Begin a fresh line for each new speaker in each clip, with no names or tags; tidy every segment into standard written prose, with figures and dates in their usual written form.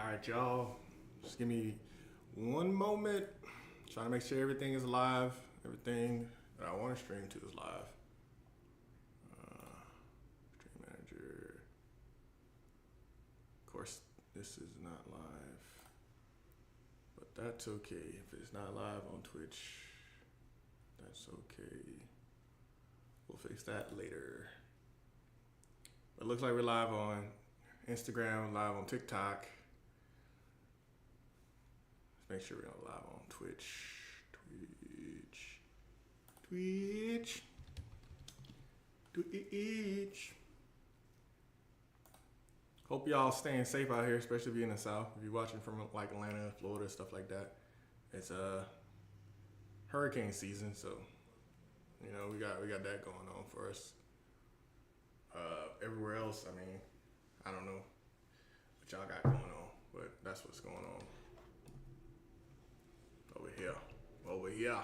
All right, y'all. Just give me one moment. Trying to make sure everything is live. Everything that I want to stream to is live. Stream manager. Of course, this is not live, but that's okay. If it's not live on Twitch, that's okay. We'll fix that later. It looks like we're live on Instagram, live on TikTok. Let's make sure we're live on Twitch. Hope y'all staying safe out here, especially if you're in the South. If you're watching from like Atlanta, Florida, stuff like that. It's hurricane season, so you know we got that going on for us. Everywhere else, I mean, I don't know what y'all got going on, but that's what's going on over here. Over here.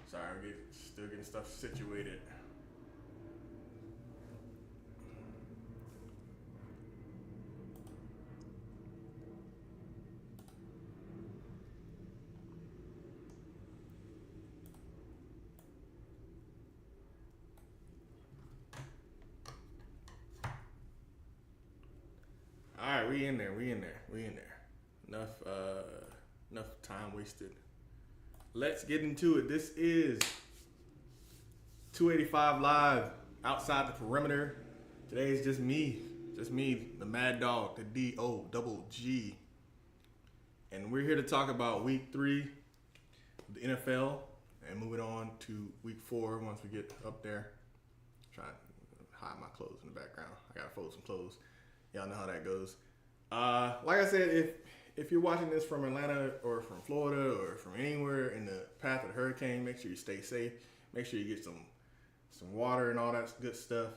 Sorry, I'm still getting stuff situated. All right, we in there. Enough time wasted. Let's get into it. This is 285 Live outside the perimeter. Today is just me, the Mad Dog, the D-O-double-G. And we're here to talk about week 3 of the NFL and moving on to week 4 once we get up there. Trying to hide my clothes in the background. I gotta fold some clothes. Y'all know how that goes. Like I said, if you're watching this from Atlanta or from Florida or from anywhere in the path of the hurricane, make sure you stay safe. Make sure you get some water and all that good stuff.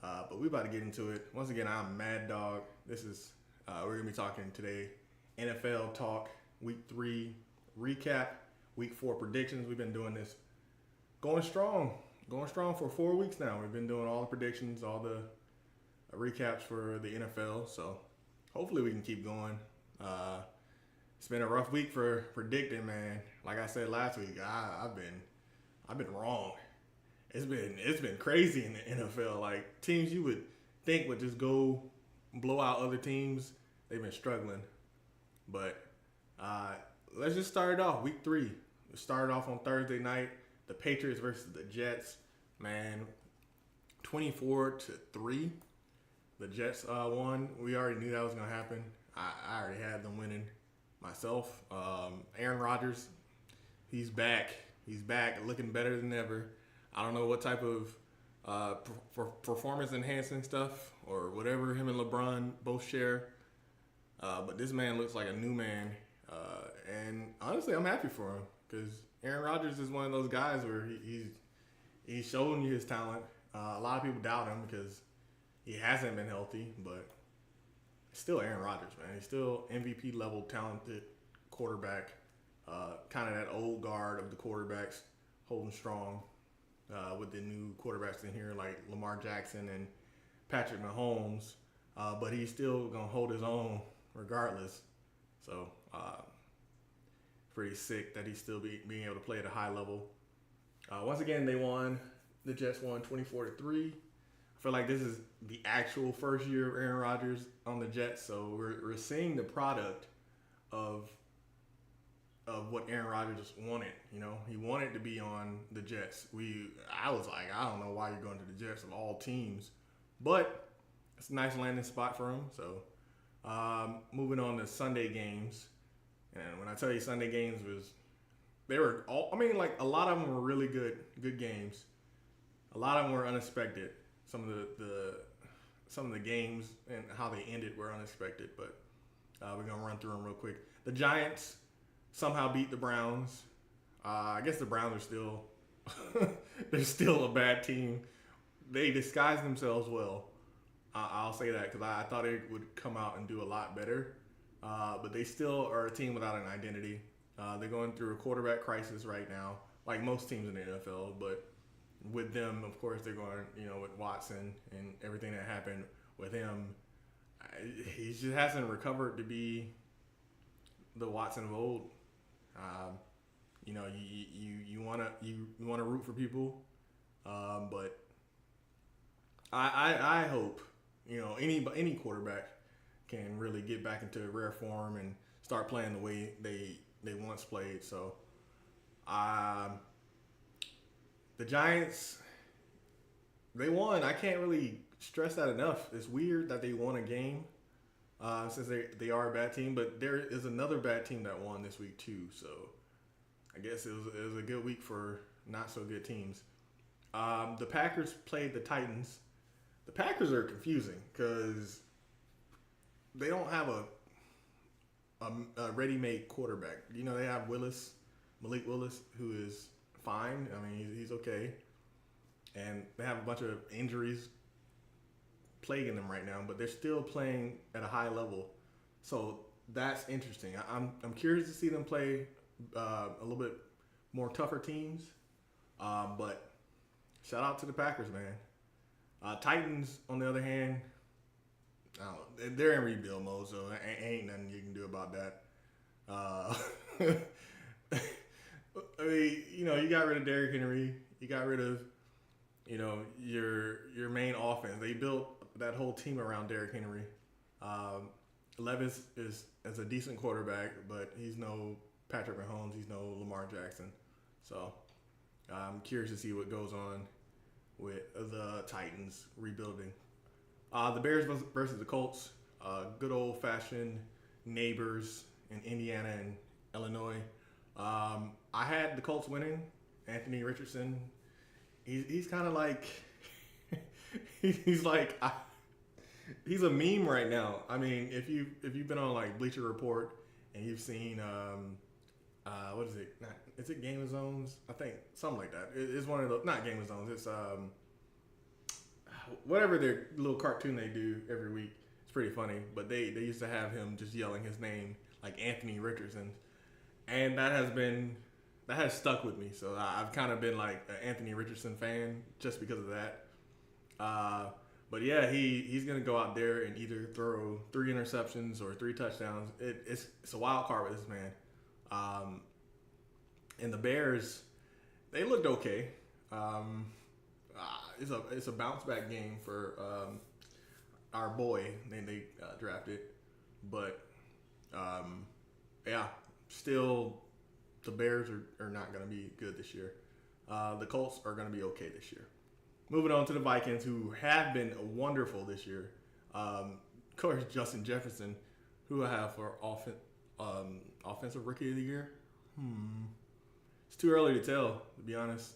But we about to get into it. Once again, I'm Mad Dog. This is we're gonna be talking today NFL talk, week 3 recap, week 4 predictions. We've been doing this going strong for 4 weeks now. We've been doing all the predictions, all the recaps for the NFL. So hopefully we can keep going. It's been a rough week for predicting, man. Like I said last week, I've been wrong. It's been crazy in the NFL. Like teams you would think would just go blow out other teams, they've been struggling. But let's just start it off. Week 3. We started off on Thursday night. The Patriots versus the Jets. Man, 24-3. The Jets won. We already knew that was gonna happen. I already had them winning myself. Aaron Rodgers, he's back. He's back, looking better than ever. I don't know what type of performance enhancing stuff or whatever him and LeBron both share. But this man looks like a new man. And honestly, I'm happy for him because Aaron Rodgers is one of those guys where he's showing you his talent. A lot of people doubt him because he hasn't been healthy, but still Aaron Rodgers, man. He's still MVP level talented quarterback. Kind of that old guard of the quarterbacks holding strong with the new quarterbacks in here like Lamar Jackson and Patrick Mahomes. But he's still going to hold his own regardless. So pretty sick that he's still being able to play at a high level. Once again, they won. The Jets won 24-3. I feel like this is the actual first year of Aaron Rodgers on the Jets, so we're seeing the product of what Aaron Rodgers wanted. You know, he wanted to be on the Jets. I was like, I don't know why you're going to the Jets of all teams, but it's a nice landing spot for him. So moving on to Sunday games, and when I tell you Sunday games they were all. I mean, like a lot of them were really good games. A lot of them were unexpected. Some of the games and how they ended were unexpected, but we're gonna run through them real quick. The Giants somehow beat the Browns. I guess the Browns are still they're still a bad team. They disguised themselves well. I'll say that because I thought they would come out and do a lot better, but they still are a team without an identity. They're going through a quarterback crisis right now, like most teams in the NFL, but with them, of course, they're going, with Watson and everything that happened with him. He just hasn't recovered to be the Watson of old. Um, you wanna root for people, but I hope any quarterback can really get back into rare form and start playing the way they once played. So, um, the Giants, they won. I can't really stress that enough. It's weird that they won a game, since they are a bad team, but there is another bad team that won this week too. So I guess it was a good week for not so good teams. The Packers played the Titans. The Packers are confusing because they don't have a ready-made quarterback. They have Malik Willis, who is fine. I mean, he's okay, and they have a bunch of injuries plaguing them right now, but they're still playing at a high level. So that's interesting. I'm curious to see them play a little bit more tougher teams. But shout out to the Packers, man. Titans, on the other hand, I don't know, they're in rebuild mode, so ain't nothing you can do about that. I mean, you got rid of Derrick Henry. You got rid of, your main offense. They built that whole team around Derrick Henry. Levis is a decent quarterback, but he's no Patrick Mahomes. He's no Lamar Jackson. So I'm curious to see what goes on with the Titans rebuilding. The Bears versus the Colts. Good old fashioned neighbors in Indiana and Illinois. I had the Colts winning. Anthony Richardson. He's kind of like he's a meme right now. I mean, if you've been on like Bleacher Report and you've seen what is it? Is it Game of Zones? I think something like that. It's one of those, not Game of Zones. It's whatever their little cartoon they do every week. It's pretty funny. But they used to have him just yelling his name like Anthony Richardson, and that has stuck with me. So I've kind of been like an Anthony Richardson fan just because of that. But yeah, he's gonna go out there and either throw 3 interceptions or 3 touchdowns. It's a wild card with this man. And the Bears, they looked okay. It's a bounce back game for our boy they drafted, but yeah, still the Bears are not gonna be good this year. The Colts are gonna be okay this year. Moving on to the Vikings, who have been wonderful this year. Of course, Justin Jefferson, who I have for offensive rookie of the year. It's too early to tell, to be honest.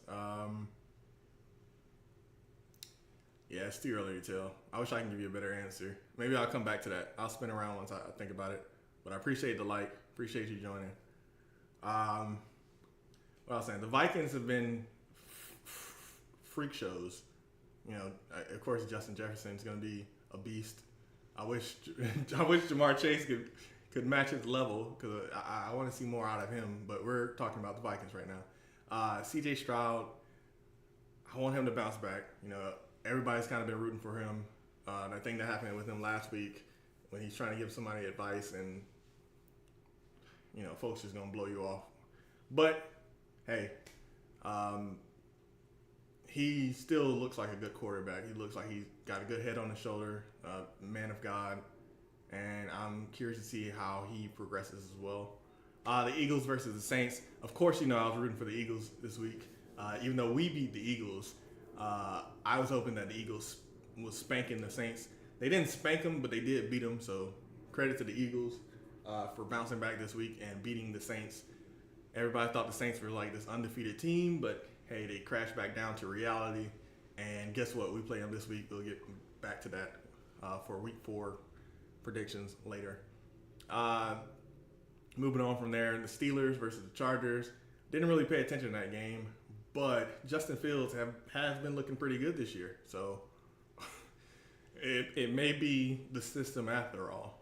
Yeah, it's too early to tell. I wish I can give you a better answer. Maybe I'll come back to that. I'll spin around once I think about it. But I appreciate the like. Appreciate you joining. What I was saying, the Vikings have been freak shows. Of course, Justin Jefferson is going to be a beast. I wish Jamar Chase could match his level because I want to see more out of him. But we're talking about the Vikings right now. C.J. Stroud, I want him to bounce back. Everybody's kind of been rooting for him. And I think that happened with him last week when he's trying to give somebody advice and folks just gonna blow you off. But hey, he still looks like a good quarterback. He looks like he's got a good head on his shoulder, man of God, and I'm curious to see how he progresses as well. The Eagles versus the Saints. Of course, I was rooting for the Eagles this week. Even though we beat the Eagles, I was hoping that the Eagles was spanking the Saints. They didn't spank them, but they did beat them. So credit to the Eagles for bouncing back this week and beating the Saints. Everybody thought the Saints were like this undefeated team, but hey, they crashed back down to reality. And guess what? We play them this week. We'll get back to that for Week 4 predictions later. Moving on from there, the Steelers versus the Chargers. Didn't really pay attention to that game, but Justin Fields has been looking pretty good this year. So it may be the system after all.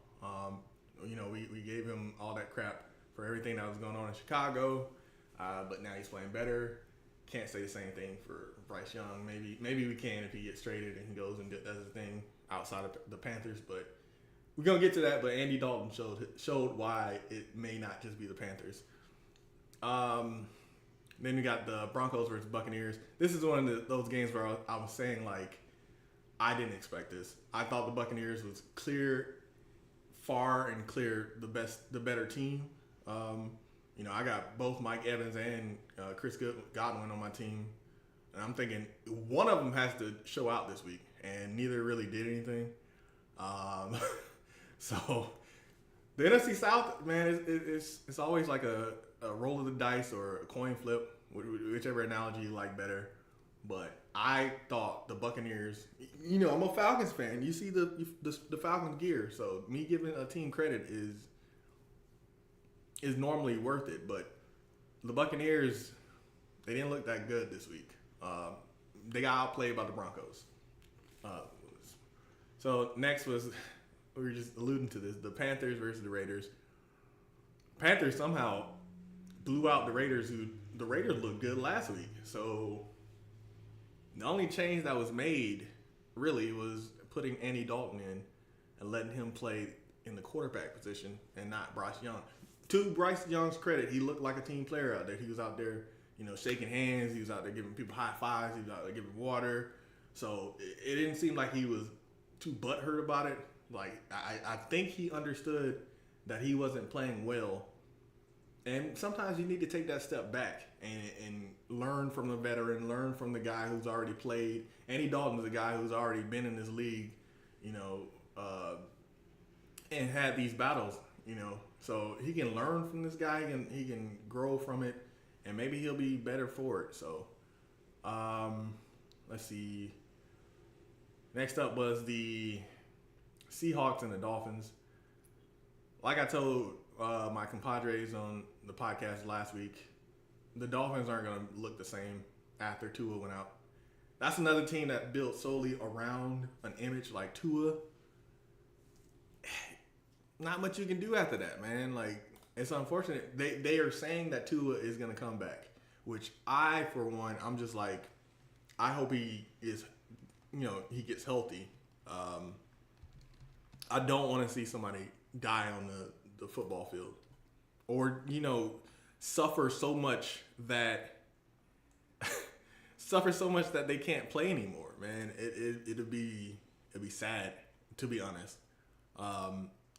We gave him all that crap for everything that was going on in Chicago, but now he's playing better. can't say the same thing for Bryce Young. Maybe we can if he gets traded and he goes and does his thing outside of the Panthers. But we're gonna get to that. But Andy Dalton showed why it may not just be the Panthers. Then we got the Broncos versus Buccaneers. This is one of those games where I was saying, like, I didn't expect this. I thought the Buccaneers was far and clear the better team. I got both Mike Evans and Chris Godwin on my team. And I'm thinking one of them has to show out this week, and neither really did anything. So the NFC South, man, it's always like a roll of the dice or a coin flip, whichever analogy you like better. But I thought the Buccaneers, I'm a Falcons fan. You see the Falcons gear, so me giving a team credit is normally worth it. But the Buccaneers, they didn't look that good this week. They got outplayed by the Broncos. So next was, we were just alluding to this, the Panthers versus the Raiders. Panthers somehow blew out the Raiders, the Raiders looked good last week. So the only change that was made really was putting Andy Dalton in and letting him play in the quarterback position and not Bryce Young. To Bryce Young's credit, he looked like a team player out there. He was out there, shaking hands. He was out there giving people high fives. He was out there giving water. So it didn't seem like he was too butthurt about it. Like, I think he understood that he wasn't playing well. And sometimes you need to take that step back and learn from the veteran, learn from the guy who's already played. Andy Dalton's a guy who's already been in this league, and had these battles, So he can learn from this guy, he can grow from it, and maybe he'll be better for it. So, let's see. Next up was the Seahawks and the Dolphins. Like I told my compadres on the podcast last week, the Dolphins aren't going to look the same after Tua went out. That's another team that built solely around an image like Tua. Not much you can do after that, man. Like, it's unfortunate. They are saying that Tua is going to come back, which I, for one, I'm just like, I hope he is, he gets healthy. I don't want to see somebody die on the football field, or suffer so much that they can't play anymore. Man, it'd be sad, to be honest.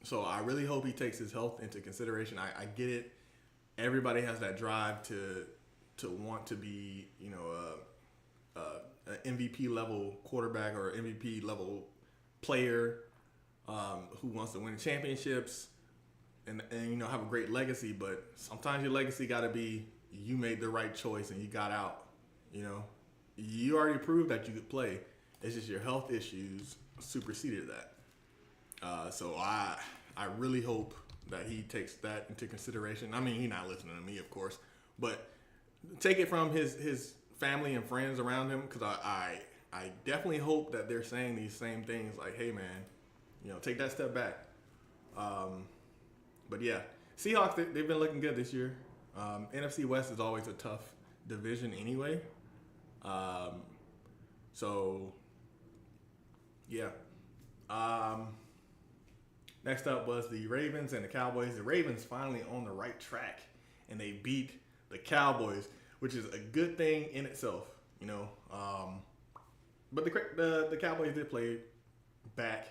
So I really hope he takes his health into consideration. I get it. Everybody has that drive to want to be an MVP level quarterback or MVP level player who wants to win championships and have a great legacy. But sometimes your legacy got to be you made the right choice and you got out. You already proved that you could play. It's just your health issues superseded that. So I really hope that he takes that into consideration. I mean, he's not listening to me, of course, but take it from his family and friends around him, because I definitely hope that they're saying these same things, like, hey, man, take that step back. But yeah, Seahawks, they've been looking good this year. NFC West is always a tough division anyway. So yeah. Next up was the Ravens and the Cowboys. The Ravens finally on the right track, and they beat the Cowboys, which is a good thing in itself, But the Cowboys did play back.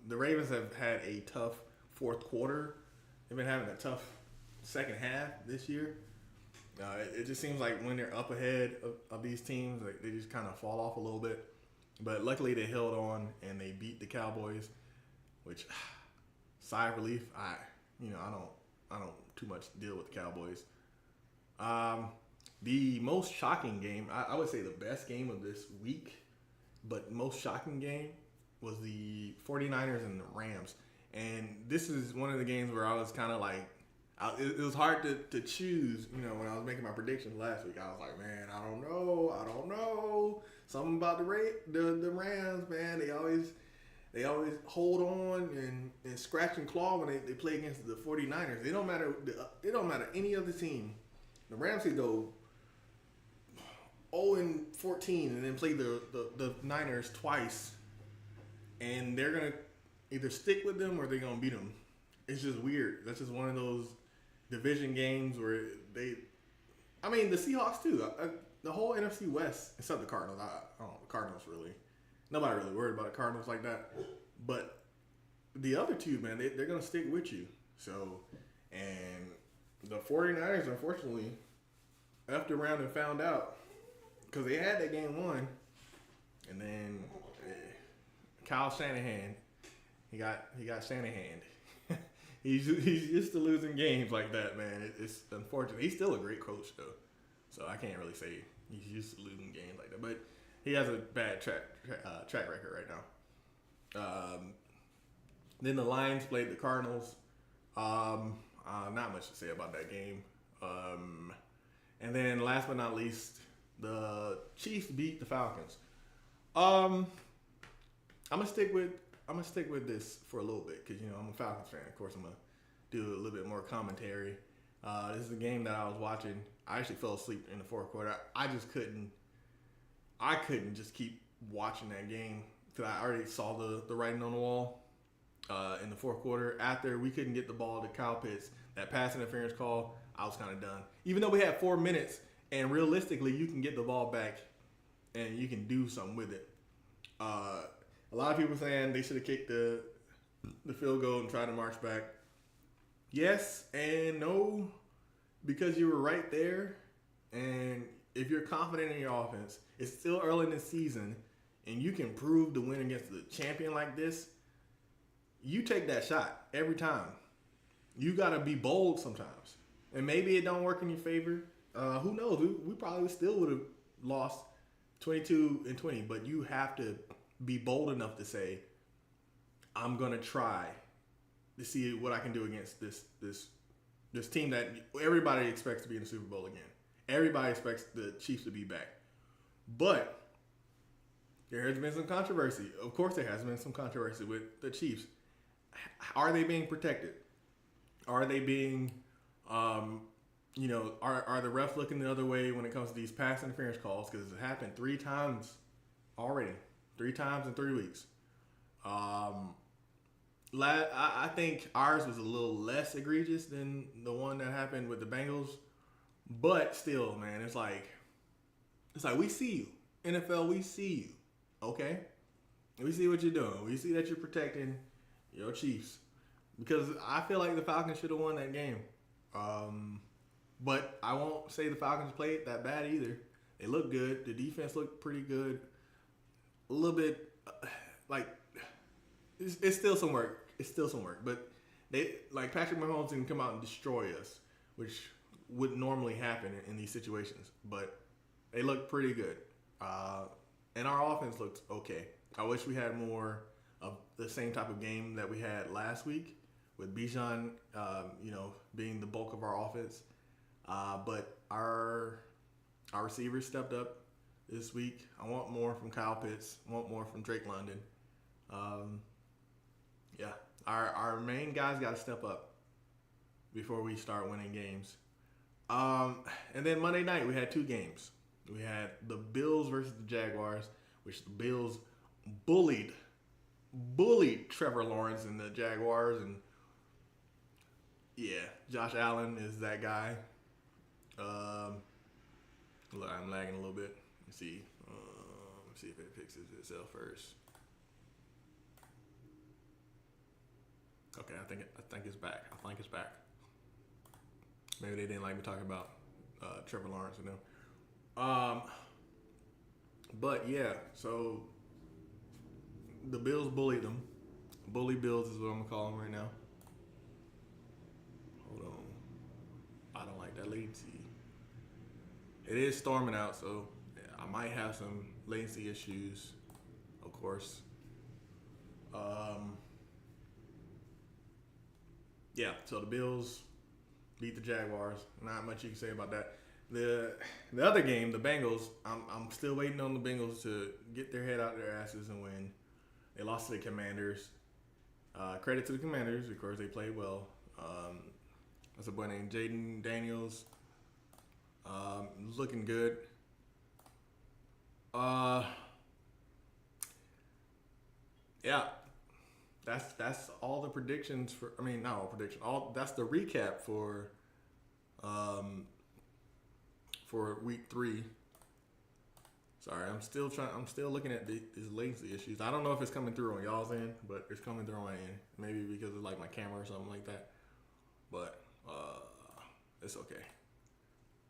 The Ravens have had a tough fourth quarter. They've been having a tough second half this year. It just seems like when they're up ahead of these teams, like, they just kind of fall off a little bit. But luckily they held on and they beat the Cowboys, which, sigh of relief. I don't too much deal with the Cowboys. The most shocking game, I would say the best game of this week, but most shocking game was the 49ers and the Rams. And this is one of the games where I was kind of like, it was hard to choose, when I was making my predictions last week. I was like, man, I don't know. Something about the Rams, man. They always hold on and scratch and claw when they play against the 49ers. It don't matter any other team. The Rams could go 0-14 and then play the Niners twice, and they're gonna either stick with them or they're gonna beat them. It's just weird. That's just one of those division games where they. I mean, the Seahawks too. The whole NFC West, except the Cardinals. I don't know. The Cardinals really. Nobody really worried about the Cardinals like that. But the other two, man, they're gonna stick with you. So, and the 49ers, unfortunately, effed around and found out because they had that game won, and then Kyle Shanahan, he got Shanahan. he's used to losing games like that, man. It's unfortunate. He's still a great coach though, so I can't really say he's used to losing games like that. But he has a bad track record right now. Then the Lions played the Cardinals. Not much to say about that game. And then last but not least, the Chiefs beat the Falcons. I'm gonna stick with this for a little bit because I'm a Falcons fan. Of course, I'm gonna do a little bit more commentary. This is a game that I was watching. I actually fell asleep in the fourth quarter. I just couldn't. I couldn't just keep watching that game because I already saw the writing on the wall in the fourth quarter. After we couldn't get the ball to Kyle Pitts, that pass interference call, I was kind of done. Even though we had 4 minutes, and realistically, you can get the ball back and you can do something with it. A lot of people saying they should have kicked the field goal and tried to march back. Yes and no, because you were right there, and if you're confident in your offense, it's still early in the season, and you can prove to win against the champion like this, you take that shot every time. You got to be bold sometimes. And maybe it don't work in your favor. Who knows? We probably still would have lost 22-20, but you have to be bold enough to say, I'm going to try to see what I can do against this team that everybody expects to be in the Super Bowl again. Everybody expects the Chiefs to be back. But there has been some controversy. Of course there has been some controversy with the Chiefs. Are they being protected? Are they being, are the refs looking the other way when it comes to these pass interference calls? Because it happened 3 times already. 3 times in 3 weeks. I think ours was a little less egregious than the one that happened with the Bengals. But still, man, it's like we see you. NFL, we see you. Okay? We see what you're doing. We see that you're protecting your Chiefs. Because I feel like the Falcons should have won that game. But I won't say the Falcons played that bad either. They looked good. The defense looked pretty good. A little bit, it's still some work. It's still some work. But Patrick Mahomes didn't come out and destroy us, which would normally happen in these situations. But they looked pretty good. And our offense looked okay. I wish we had more of the same type of game that we had last week with Bijan, being the bulk of our offense. But our receivers stepped up this week. I want more from Kyle Pitts. I want more from Drake London. Our main guys got to step up before we start winning games. And then Monday night, we had 2 games. We had the Bills versus the Jaguars, which the Bills bullied Trevor Lawrence and the Jaguars. And, yeah, Josh Allen is that guy. I'm lagging a little bit. Let's see. Let's see if it fixes itself first. Okay, I think it's back. Maybe they didn't like me talking about Trevor Lawrence and them. But yeah, so the Bills bullied them. Bully Bills is what I'm gonna call them right now. Hold on. I don't like that latency. It is storming out, so I might have some latency issues, of course. Yeah, so the Bills beat the Jaguars. Not much you can say about that. The other game, the Bengals, I'm still waiting on the Bengals to get their head out their asses and win. They lost to the Commanders. Credit to the Commanders, of course, they played well. That's a boy named Jaden Daniels. Looking good. Uh, yeah, that's all the predictions for. I mean, not all prediction. All that's the recap um for week 3. Sorry, I'm still looking at these latency issues. I don't know if it's coming through on y'all's end, but it's coming through on my end. Maybe because of like my camera or something like that. But it's okay.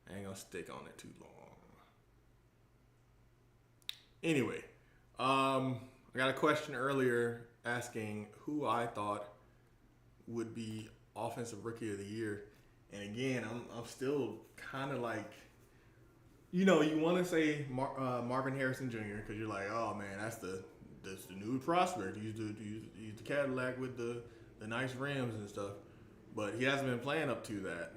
I ain't gonna stick on it too long. Anyway, I got a question earlier asking who I thought would be offensive rookie of the year, and again, I'm still kind of like, you want to say Marvin Harrison Jr. because you're like, oh man, that's the new prospect. He's the Cadillac with the nice rims and stuff, but he hasn't been playing up to that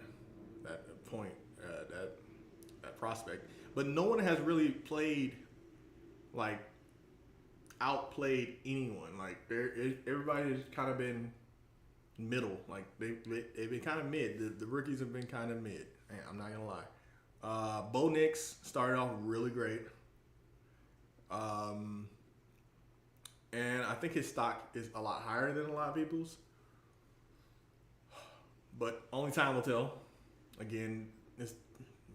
point, that prospect. But no one has really played like outplayed anyone. Like everybody has kind of been middle. Like they've been kind of mid. The rookies have been kind of mid. I'm not gonna lie. Bo Nix started off really great. And I think his stock is a lot higher than a lot of people's. But only time will tell. Again, it's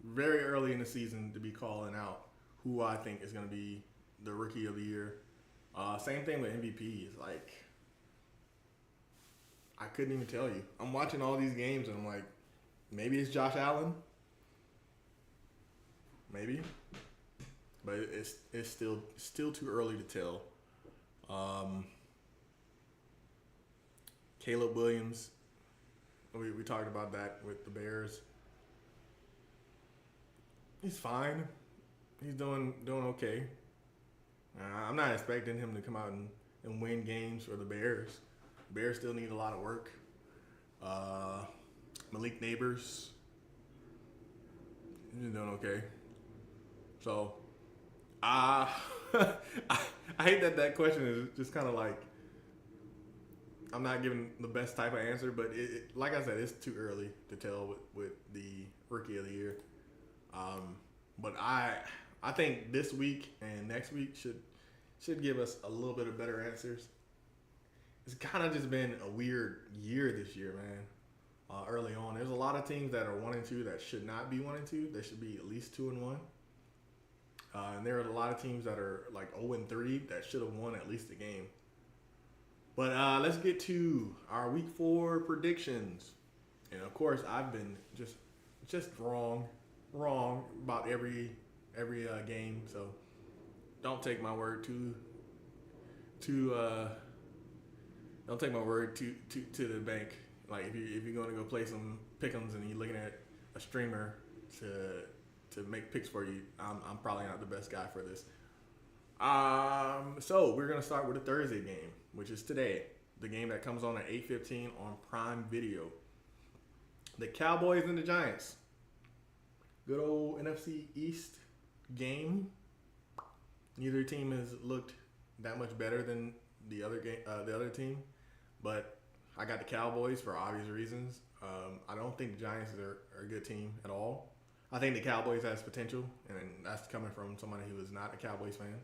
very early in the season to be calling out who I think is going to be the rookie of the year. Same thing with MVP. It's like, I couldn't even tell you. I'm watching all these games and I'm like, maybe it's Josh Allen. Maybe. But it's still too early to tell. Caleb Williams. We talked about that with the Bears. He's fine. He's doing okay. I'm not expecting him to come out and win games for the Bears. Bears still need a lot of work. Malik Neighbors, he's doing okay. So, I hate that question is just kind of like, I'm not giving the best type of answer, but like I said, it's too early to tell with the rookie of the year. But I think this week and next week should give us a little bit of better answers. It's kind of just been a weird year this year, man. Early on, there's a lot of teams that are 1-2 that should not be 1-2. They should be at least 2-1. And there are a lot of teams that are like 0-3 that should have won at least a game. But let's get to our week 4 predictions. And of course, I've been just wrong about every game. So don't take my word don't take my word to the bank. Like if you're going to go play some pick'ems and you're looking at a streamer to make picks for you, I'm probably not the best guy for this. So we're gonna start with a Thursday game, which is today. The game that comes on at 8:15 on Prime Video. The Cowboys and the Giants. Good old NFC East game. Neither team has looked that much better than the other team, but I got the Cowboys for obvious reasons. I don't think the Giants are a good team at all. I think the Cowboys has potential, and that's coming from somebody who is not a Cowboys fan.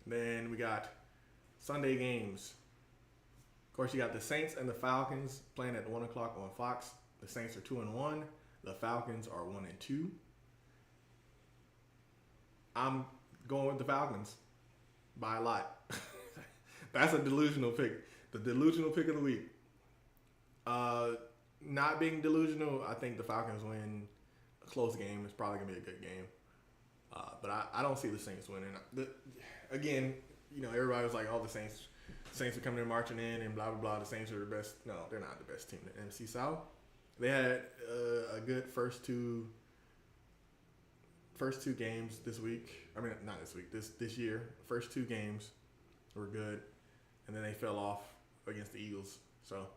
Then we got Sunday games. Of course, you got the Saints and the Falcons playing at 1 o'clock on Fox. The Saints are 2-1. The Falcons are 1-2. I'm going with the Falcons by a lot. That's a delusional pick. The delusional pick of the week. Not being delusional, I think the Falcons win a close game. It's probably going to be a good game. But I don't see the Saints winning. Again, everybody was like, oh, the Saints are coming in marching in and blah, blah, blah. The Saints are the best. No, they're not the best team in the NFC South. They had a good first two games this week. I mean, not this week, this year. First 2 games were good. And then they fell off against the Eagles. So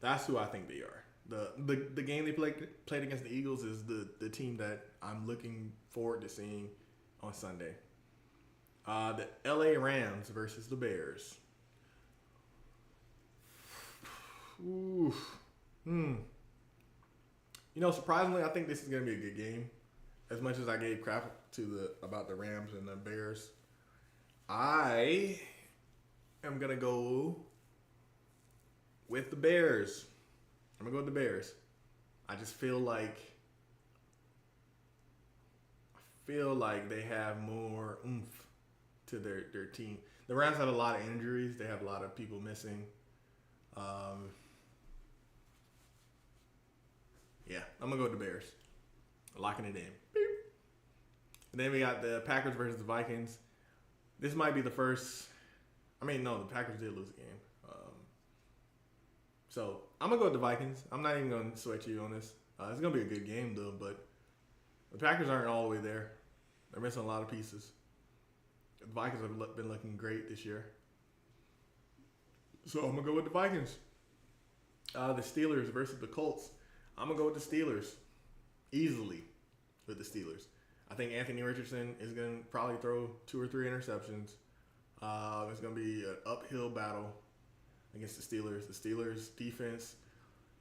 that's who I think they are. The game they played against the Eagles is the team that I'm looking forward to seeing on Sunday. The LA Rams versus the Bears. Ooh. Surprisingly, I think this is going to be a good game. as much as I gave crap about the Rams and the Bears, I am gonna go with the Bears. I'm gonna go with the Bears. I just feel like they have more oomph to their team. The Rams have a lot of injuries. They have a lot of people missing. Yeah, I'm gonna go with the Bears. Locking it in. Beep. And then we got the Packers versus the Vikings. This might be the first. I mean, no, the Packers did lose the game. So I'm gonna go with the Vikings. I'm not even gonna sweat you on this. It's gonna be a good game though, but the Packers aren't all the way there. They're missing a lot of pieces. The Vikings have been looking great this year. So I'm gonna go with the Vikings. The Steelers versus the Colts. I'm gonna go with the Steelers. Easily with the Steelers. I think Anthony Richardson is gonna probably throw 2 or 3 interceptions. It's gonna be an uphill battle against the Steelers. The Steelers defense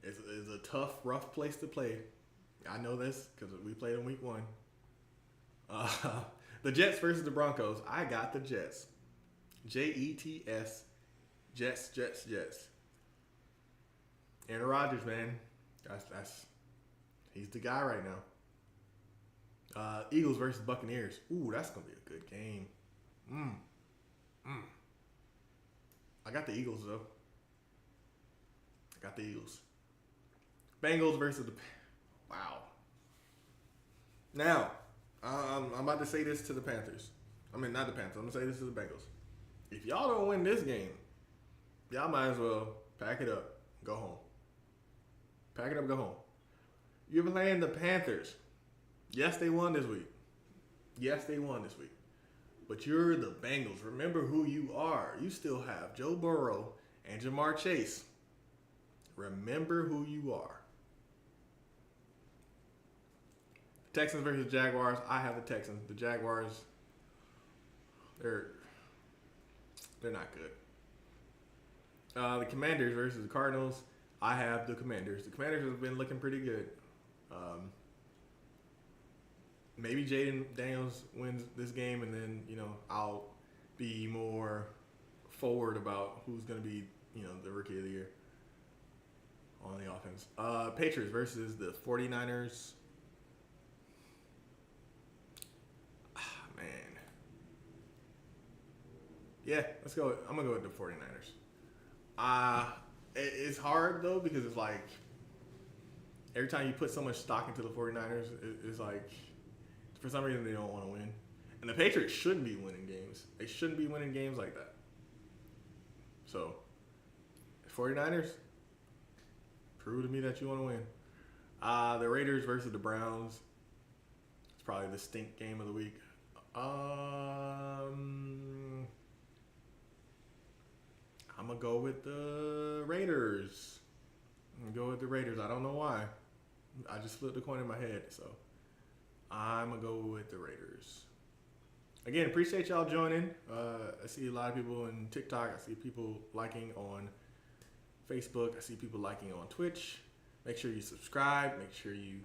is a tough, rough place to play. I know this because we played in week 1. The Jets versus the Broncos. I got the Jets. Jets. Jets. Aaron Rodgers, man. He's the guy right now. Eagles versus Buccaneers. Ooh, that's gonna be a good game. I got the Eagles though. Bengals versus the. Wow. Now, I'm about to say this to the Panthers. I mean, not the Panthers. I'm gonna say this to the Bengals. If y'all don't win this game, y'all might as well pack it up, go home. Pack it up, go home. You're playing the Panthers. Yes, they won this week. But you're the Bengals. Remember who you are. You still have Joe Burrow and Jamar Chase. Remember who you are. Texans versus Jaguars. I have the Texans. The Jaguars, they're not good. The Commanders versus the Cardinals. I have the Commanders. The Commanders have been looking pretty good. Maybe Jaden Daniels wins this game, and then I'll be more forward about who's going to be the rookie of the year on the offense. Patriots versus the 49ers. Man. Yeah, let's go. I'm going to go with the 49ers. It's hard, though, because it's like every time you put so much stock into the 49ers, it's like for some reason they don't want to win. And the Patriots shouldn't be winning games. They shouldn't be winning games like that. So, 49ers, prove to me that you want to win. The Raiders versus the Browns. It's probably the stink game of the week. I'm going to go with the Raiders. I don't know why. I just flipped the coin in my head, so I'm going to go with the Raiders. Again, appreciate y'all joining. I see a lot of people on TikTok. I see people liking on Facebook. I see people liking on Twitch. Make sure you subscribe. Make sure you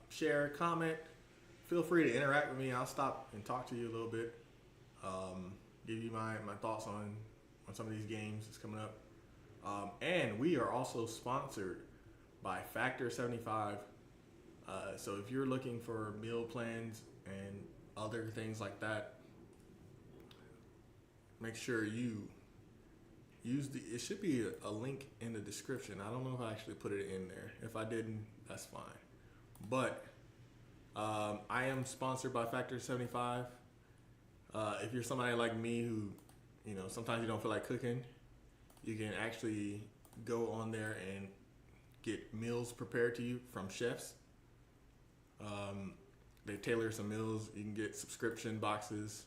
share, comment. Feel free to interact with me. I'll stop and talk to you a little bit. Give you my thoughts on some of these games that's coming up. And we are also sponsored by Factor 75. So if you're looking for meal plans and other things like that, make sure you use it should be a link in the description. I don't know if I actually put it in there. If I didn't, that's fine. But I am sponsored by Factor 75. If you're somebody like me who, sometimes you don't feel like cooking, you can actually go on there and get meals prepared to you from chefs. They tailor some meals. You can get subscription boxes,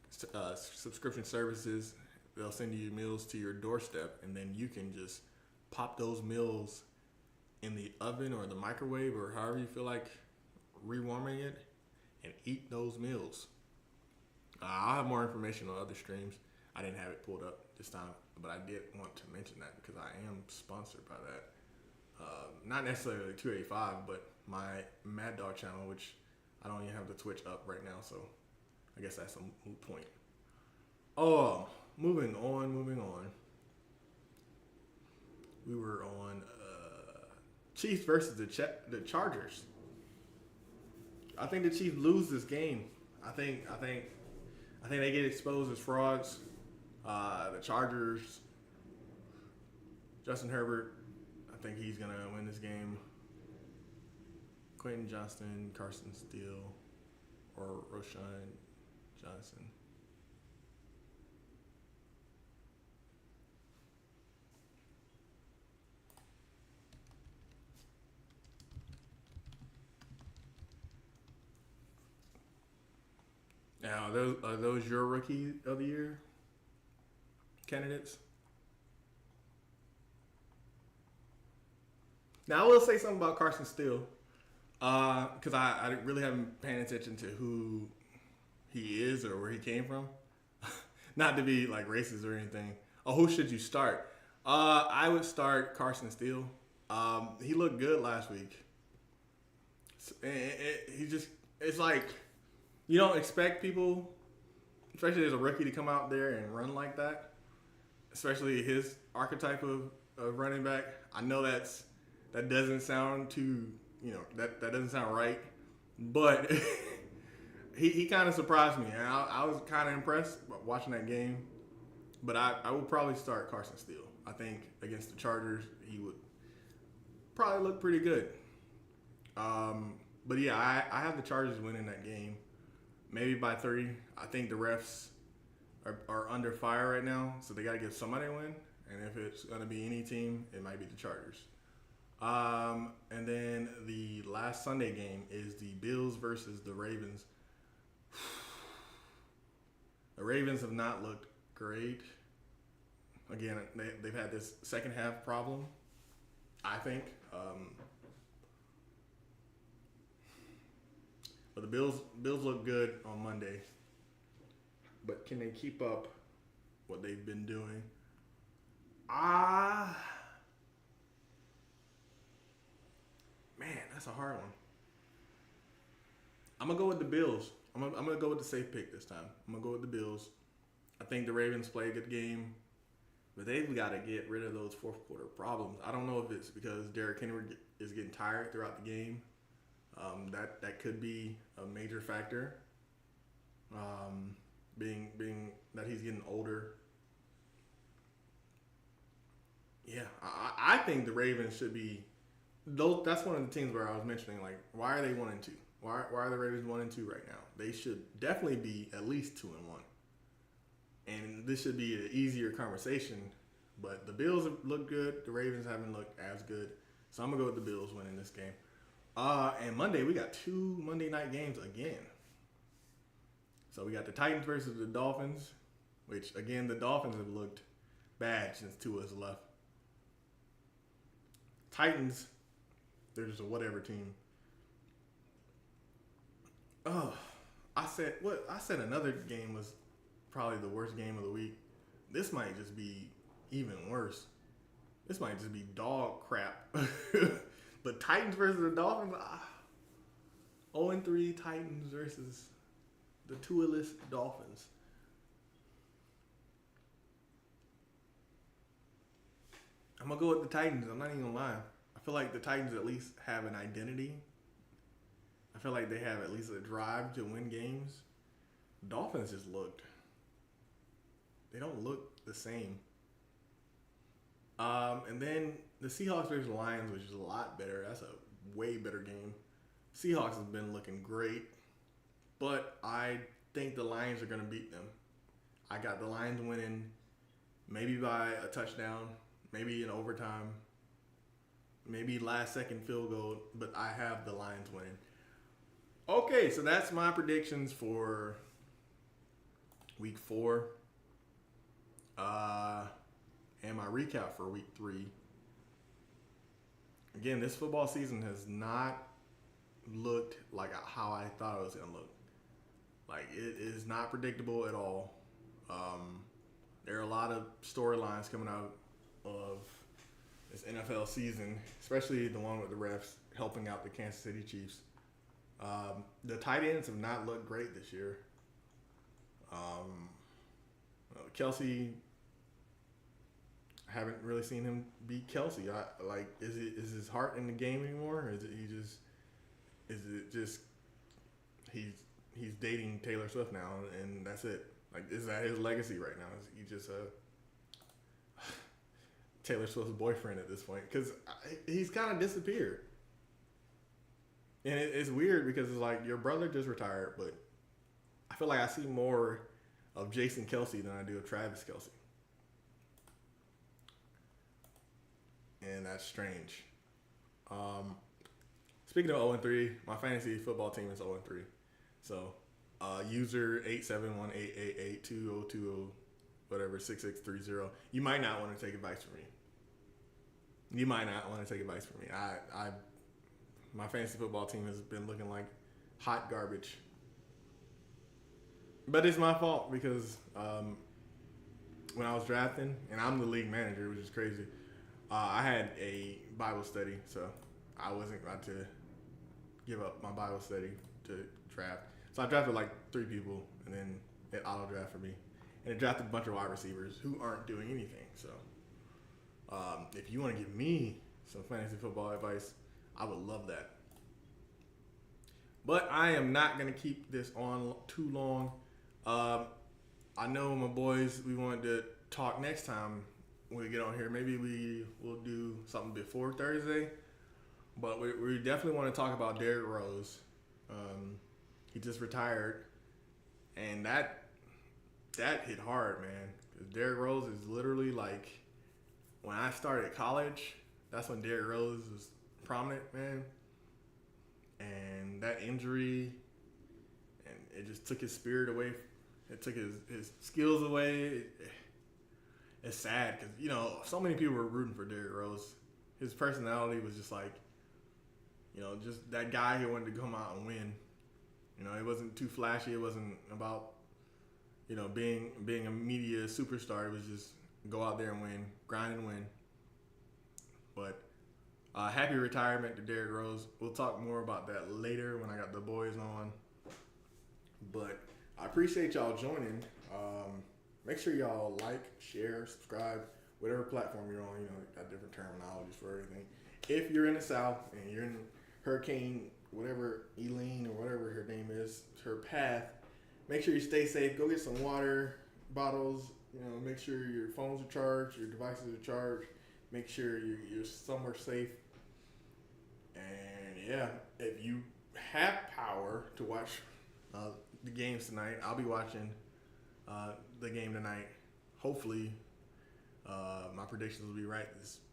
subscription services. They'll send you meals to your doorstep, and then you can just pop those meals in the oven or the microwave or however you feel like rewarming it and eat those meals. I'll have more information on other streams. I didn't have it pulled up this time, but I did want to mention that because I am sponsored by that. Not necessarily 285, but my Mad Dog channel, which I don't even have the Twitch up right now, so I guess that's a moot point. Oh, moving on. We were on Chiefs versus the Chargers. I think the Chiefs lose this game. I think they get exposed as frauds. The Chargers, Justin Herbert, I think he's gonna win this game. Quentin Johnston, Carson Steele, or Roshan Johnson. Now, are those your rookie of the year candidates? Now, I will say something about Carson Steele, because I really haven't paid attention to who he is or where he came from. Not to be like racist or anything. Oh, who should you start? I would start Carson Steele. He looked good last week. It's like you don't expect people, especially as a rookie, to come out there and run like that. Especially his archetype of running back. I know that doesn't sound too, that doesn't sound right, but he kind of surprised me, and I was kind of impressed watching that game. But I would probably start Carson Steele. I think against the Chargers, he would probably look pretty good. But yeah, I have the Chargers winning that game, maybe by 30. I think the refs are under fire right now, so they got to give somebody a win. And if it's going to be any team, it might be the Chargers. And then the last Sunday game is the Bills versus the Ravens. The Ravens have not looked great. Again, they've had this second half problem, I think. But the Bills look good on Monday. But can they keep up what they've been doing? Man, that's a hard one. I'm going to go with the Bills. I'm gonna go with the safe pick this time. I'm going to go with the Bills. I think the Ravens play a good game. But they've got to get rid of those fourth quarter problems. I don't know if it's because Derrick Henry is getting tired throughout the game. That could be a major factor. Being that he's getting older. Yeah, I think the Ravens should be. That's one of the teams where I was mentioning, like, why are they 1-2? Why are the Ravens 1-2 right now? They should definitely be at least 2-1. And this should be an easier conversation. But the Bills have looked good. The Ravens haven't looked as good. So I'm going to go with the Bills winning this game. And Monday, we got 2 Monday night games again. So we got the Titans versus the Dolphins, which, again, the Dolphins have looked bad since Tua's left. Titans, they're just a whatever team. Oh, I said another game was probably the worst game of the week. This might just be even worse. This might just be dog crap. But Titans versus the Dolphins, 0-3 Titans versus the Tua-less Dolphins. I'm going to go with the Titans. I'm not even going to lie. I feel like the Titans at least have an identity. I feel like they have at least a drive to win games. Dolphins just they don't look the same. And then the Seahawks versus the Lions, which is a lot better. That's a way better game. Seahawks have been looking great, but I think the Lions are going to beat them. I got the Lions winning maybe by a touchdown, maybe in overtime, maybe last second field goal, but I have the Lions winning. Okay, so that's my predictions for week 4. And my recap for week 3. Again, this football season has not looked like how I thought it was going to look. Like, it is not predictable at all. There are a lot of storylines coming out of this NFL season, especially the one with the refs helping out the Kansas City Chiefs. The tight ends have not looked great this year. Kelsey, I haven't really seen him beat Kelsey. Is his heart in the game anymore? Or is it just he's dating Taylor Swift now and that's it? Like, is that his legacy right now? Is he just Taylor Swift's boyfriend at this point? Because he's kind of disappeared. And it's weird because it's like your brother just retired, but I feel like I see more of Jason Kelsey than I do of Travis Kelsey. And that's strange. Speaking of 0-3, my fantasy football team is 0-3. So, user 871888220 whatever 6630. You might not want to take advice from me. My fantasy football team has been looking like hot garbage. But it's my fault because when I was drafting, and I'm the league manager, which is crazy, I had a Bible study, so I wasn't about to give up my Bible study to draft. So I drafted like 3 people, and then it auto-drafted for me. And it drafted a bunch of wide receivers who aren't doing anything. So if you want to give me some fantasy football advice, I would love that. But I am not going to keep this on too long. I know my boys, we wanted to talk next time when we get on here. Maybe we will do something before Thursday. But we definitely want to talk about Derrick Rose. He just retired. And that hit hard, man. Because Derrick Rose is literally like, when I started college, that's when Derrick Rose was prominent, man. And that injury, and it just took his spirit away. It took his skills away. It's sad because, so many people were rooting for Derrick Rose. His personality was just like, just that guy who wanted to come out and win. It wasn't too flashy. It wasn't about, being a media superstar. It was just go out there and win, grind and win. But happy retirement to Derrick Rose. We'll talk more about that later when I got the boys on. But I appreciate y'all joining. Make sure y'all like, share, subscribe, whatever platform you're on. Got different terminologies for everything. If you're in the South and you're in Hurricane, whatever, Eileen or whatever her name is, her path, make sure you stay safe. Go get some water bottles. Make sure your phones are charged, your devices are charged. Make sure you're somewhere safe. And yeah, if you have power to watch the games tonight, I'll be watching the game tonight. Hopefully, my predictions will be right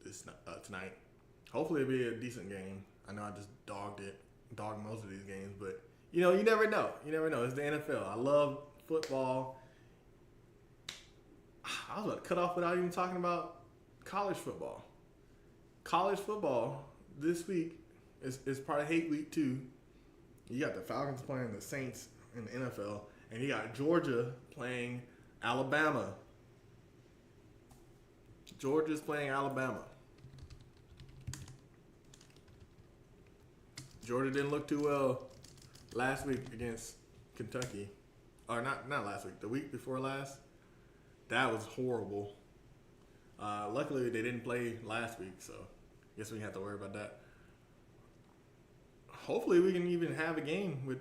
this tonight. Hopefully, it'll be a decent game. I know I just dogged most of these games, but you never know. It's the NFL. I love football. I was about to cut off without even talking about college football. College football this week is part of Hate Week 2. You got the Falcons playing the Saints in the NFL, and you got Georgia playing Alabama. Georgia's playing Alabama. Georgia didn't look too well last week against Kentucky. Or not last week, the week before last. That was horrible. Luckily, they didn't play last week, so I guess we didn't have to worry about that. Hopefully, we can even have a game with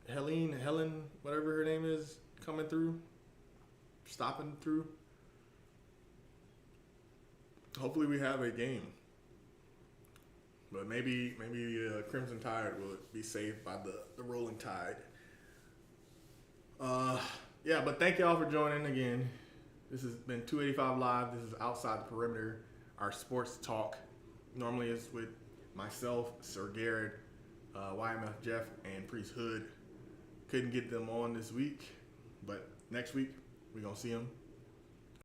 Helen, whatever her name is, coming through, stopping through. Hopefully, we have a game. But maybe Crimson Tide will be saved by the rolling tide. Yeah, but thank y'all for joining again. This has been 285 Live. This is Outside the Perimeter, our sports talk. Normally it's with myself, Sir Garrett, YMF Jeff, and Priest Hood. Couldn't get them on this week, but next week we're going to see them.